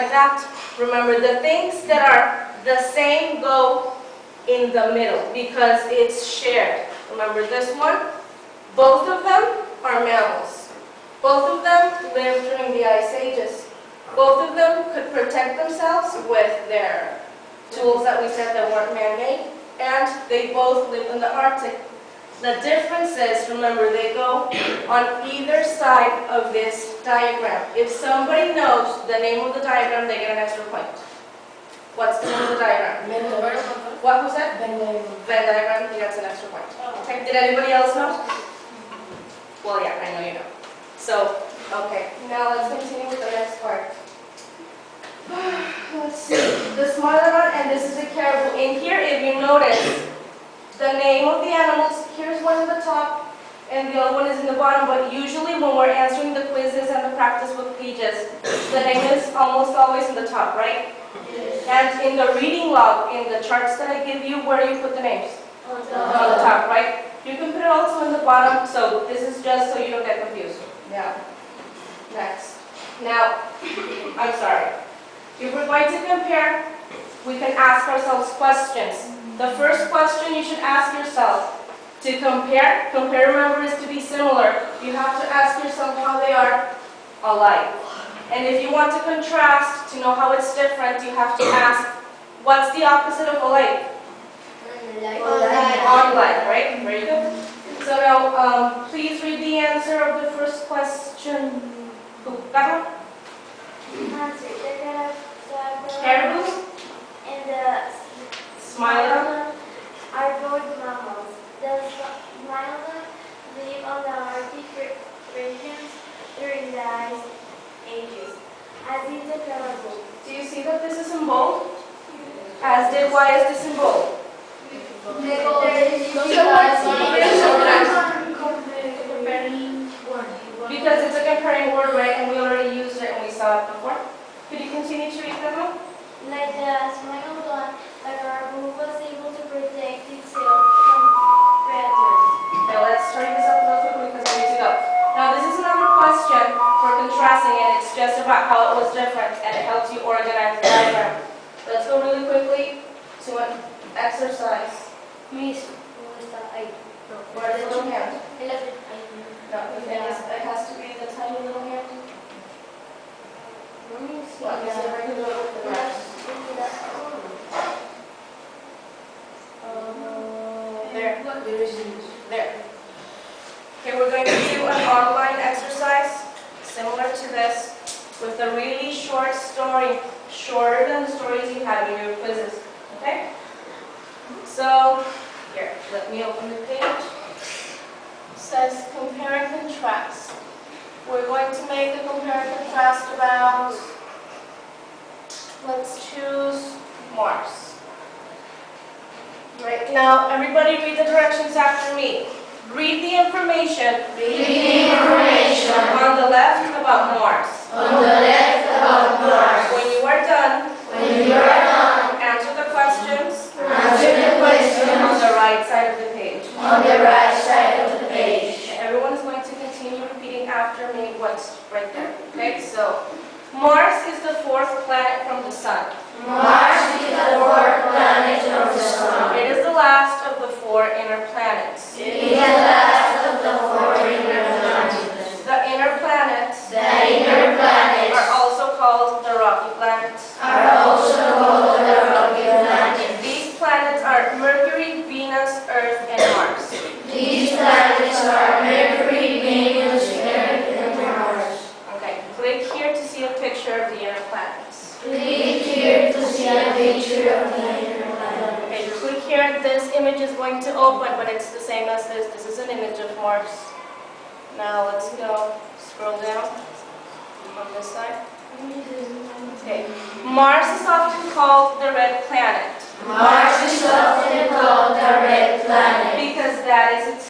like that. Remember, the things that are the same go in the middle because it's shared. Remember this one? Both of them are mammals. Both of them lived during the ice ages. Both of them could protect themselves with their tools that we said that weren't man-made, and they both lived in the Arctic. The difference is, remember, they go on either side of this diagram. If somebody knows the name of the diagram, they get an extra point. What's the name of the diagram? What was that? Venn diagram. He gets an extra point. Okay. Did anybody else know? Well, yeah, I know you know. So, okay. Now let's continue with the next part. Let's see. The Smilodon, and this is a caribou. In here, if you notice, the name of the animals, here's one at the top, and the other one is in the bottom, but usually when we're answering the quizzes and the practice book pages, the name is almost always in the top, right? Yes. And in the reading log, in the charts that I give you, where do you put the names? On the top, right? You can put it also in the bottom, so this is just so you don't get confused. Yeah. Next. Now, I'm sorry. If we're going to compare, we can ask ourselves questions. The first question you should ask yourself, to compare, remember, is to be similar. You have to ask yourself how they are alike. And if you want to contrast, to know how it's different, you have to ask, what's the opposite of alike? Unlike, right? Very good. So now, please read the answer of the first question. That one? Caribou and the Smilodon are both mammals. The Smilodon live on the Arctic regions during the ice ages, as did the caribou. Do you see that this is in bold? As did, why is this in bold? Because it's a comparing word, right? And we already used it and we saw it before. Could you continue to read that one? Like the Smilodon, the caribou was able to protect itself from predators. Okay, let's turn this up real quickly because I need to go. Now this is another question for contrasting, and it's just about how it was different, and it helps you organize the diagram. Let's go really quickly to an exercise. Miss, Where is the little hand? No, it has to be the tiny little hand. Let me see if I can do it with the rest. There. There. Okay, we're going to do an online exercise similar to this with a really short story, shorter than the stories you had in your quizzes. Okay? So, here, let me open the page. It says compare and contrast. We're going to make the compare and contrast about, let's choose Mars. Right now, everybody read the directions after me. Read the information. On the left about Mars. When you are done, answer the questions. On the right side of the page. Everyone is going to continue repeating after me what's right there. Okay, so Mars is the fourth planet from the sun. It is the last of the four inner planets. The inner planets are also called the rocky planets. These planets are Mercury, Venus, Earth, and Mars. Okay, click here to see a picture of the inner planets. Okay, click here. This image is going to open, but it's the same as this. This is an image of Mars. Now let's go. Scroll down on this side. Okay. Mars is often called the red planet. Because that is its